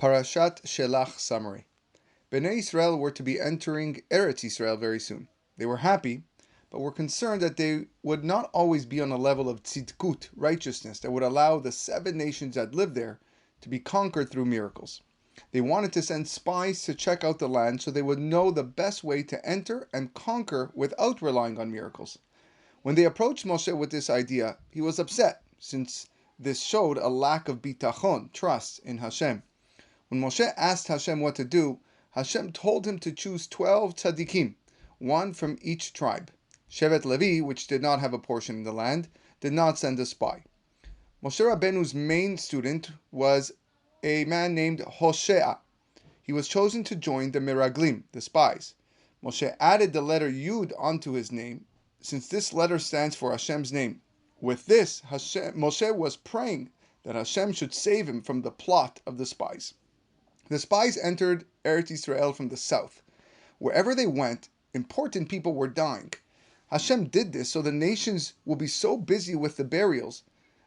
Parashat Shelah summary. Bnei Israel were to be entering Eretz Israel very soon. They were happy, but were concerned that they would not always be on a level of tzidkut, righteousness, that would allow the 7 nations that lived there to be conquered through miracles. They wanted to send spies to check out the land so they would know the best way to enter and conquer without relying on miracles. When they approached Moshe with this idea, he was upset, since this showed a lack of bitachon, trust in Hashem. When Moshe asked Hashem what to do, Hashem told him to choose 12 tzaddikim, one from each tribe. Shevet Levi, which did not have a portion in the land, did not send a spy. Moshe Rabbeinu's main student was a man named Hoshea. He was chosen to join the Miraglim, the spies. Moshe added the letter Yud onto his name, since this letter stands for Hashem's name. With this, Moshe was praying that Hashem should save him from the plot of the spies. The spies entered Eretz Israel from the south. Wherever they went, important people were dying. Hashem did this so the nations will be so busy with the burials,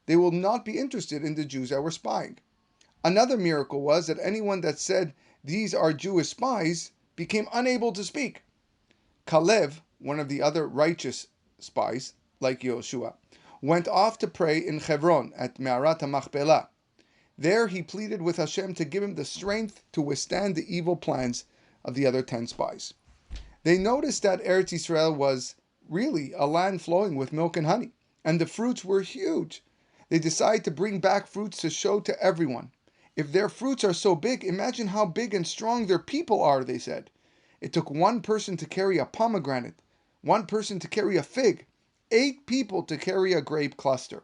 they will not be interested in the Jews that were spying. Another miracle was that anyone that said, "These are Jewish spies," became unable to speak. Kalev, one of the other righteous spies, like Yoshua, went off to pray in Hebron at Me'arat HaMachpelah. There he pleaded with Hashem to give him the strength to withstand the evil plans of the other 10 spies. They noticed that Eretz Israel was really a land flowing with milk and honey, and the fruits were huge. They decided to bring back fruits to show to everyone. If their fruits are so big, imagine how big and strong their people are, they said. It took one person to carry a pomegranate, one person to carry a fig, 8 people to carry a grape cluster.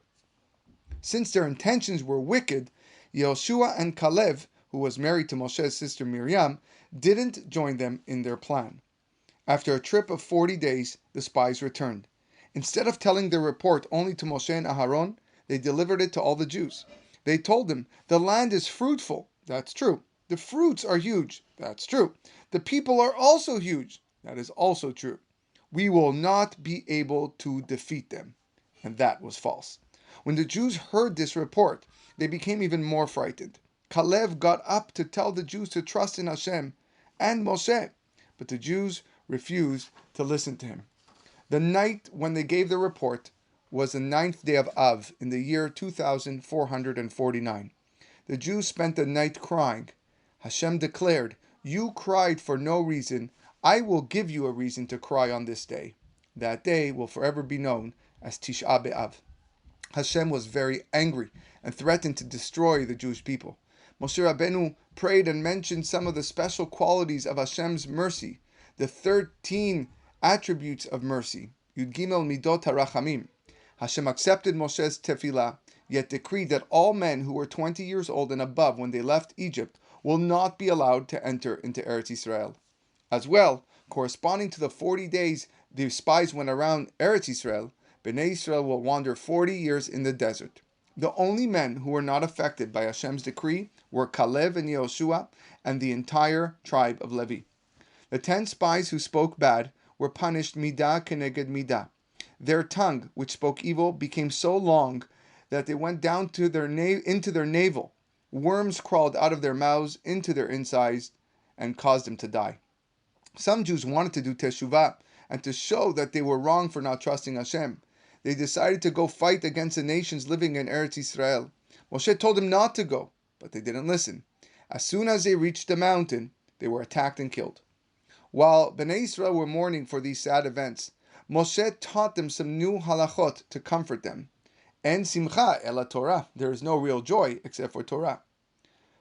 Since their intentions were wicked, Yehoshua and Kalev, who was married to Moshe's sister Miriam, didn't join them in their plan. After a trip of 40 days, the spies returned. Instead of telling their report only to Moshe and Aharon, they delivered it to all the Jews. They told them, "The land is fruitful." That's true. "The fruits are huge." That's true. "The people are also huge." That is also true. "We will not be able to defeat them." And that was false. When the Jews heard this report, they became even more frightened. Kalev got up to tell the Jews to trust in Hashem and Moshe, but the Jews refused to listen to him. The night when they gave the report was the 9th day of Av in the year 2449. The Jews spent the night crying. Hashem declared, "You cried for no reason. I will give you a reason to cry on this day." That day will forever be known as Tisha B'Av. Hashem was very angry and threatened to destroy the Jewish people. Moshe Rabbeinu prayed and mentioned some of the special qualities of Hashem's mercy, the 13 attributes of mercy, Yud Gimel Midot HaRachamim. Hashem accepted Moshe's tefillah, yet decreed that all men who were 20 years old and above when they left Egypt will not be allowed to enter into Eretz Israel. As well, corresponding to the 40 days the spies went around Eretz Israel, Bnei Israel will wander 40 years in the desert. The only men who were not affected by Hashem's decree were Kalev and Yehoshua and the entire tribe of Levi. The 10 spies who spoke bad were punished midah keneged midah. Their tongue, which spoke evil, became so long that they went down to into their navel. Worms crawled out of their mouths into their insides and caused them to die. Some Jews wanted to do teshuvah and to show that they were wrong for not trusting Hashem. They decided to go fight against the nations living in Eretz Israel. Moshe told them not to go, but they didn't listen. As soon as they reached the mountain, they were attacked and killed. While Bnei Israel were mourning for these sad events, Moshe taught them some new halachot to comfort them. En simcha ela Torah. There is no real joy except for Torah.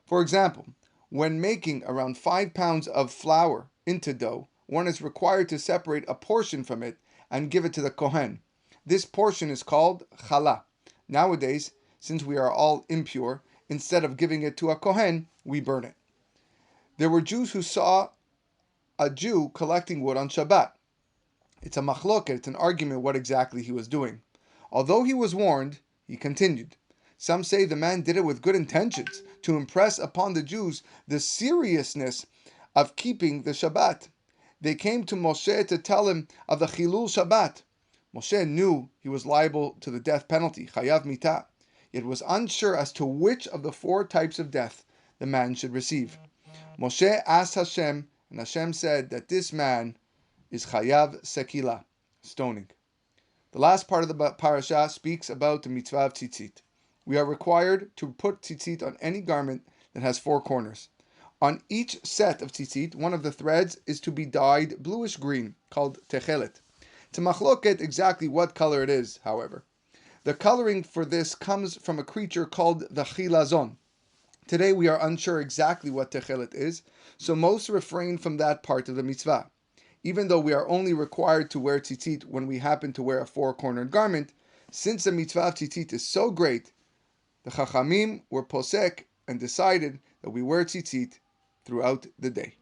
For example, when making around 5 pounds of flour into dough, one is required to separate a portion from it and give it to the Kohen. This portion is called challah. Nowadays, since we are all impure, instead of giving it to a Kohen, we burn it. There were Jews who saw a Jew collecting wood on Shabbat. It's a machloket, it's an argument what exactly he was doing. Although he was warned, he continued. Some say the man did it with good intentions, to impress upon the Jews the seriousness of keeping the Shabbat. They came to Moshe to tell him of the Chilul Shabbat. Moshe knew he was liable to the death penalty, chayav mitah, yet was unsure as to which of the 4 types of death the man should receive. Moshe asked Hashem, and Hashem said that this man is chayav sekila, stoning. The last part of the parasha speaks about the mitzvah of tzitzit. We are required to put tzitzit on any garment that has four corners. On each set of tzitzit, one of the threads is to be dyed bluish green, called techelet. It's a machloket exactly what color it is, however. The coloring for this comes from a creature called the chilazon. Today we are unsure exactly what techelet is, so most refrain from that part of the mitzvah. Even though we are only required to wear tzitzit when we happen to wear a four-cornered garment, since the mitzvah of tzitzit is so great, the chachamim were posek and decided that we wear tzitzit throughout the day.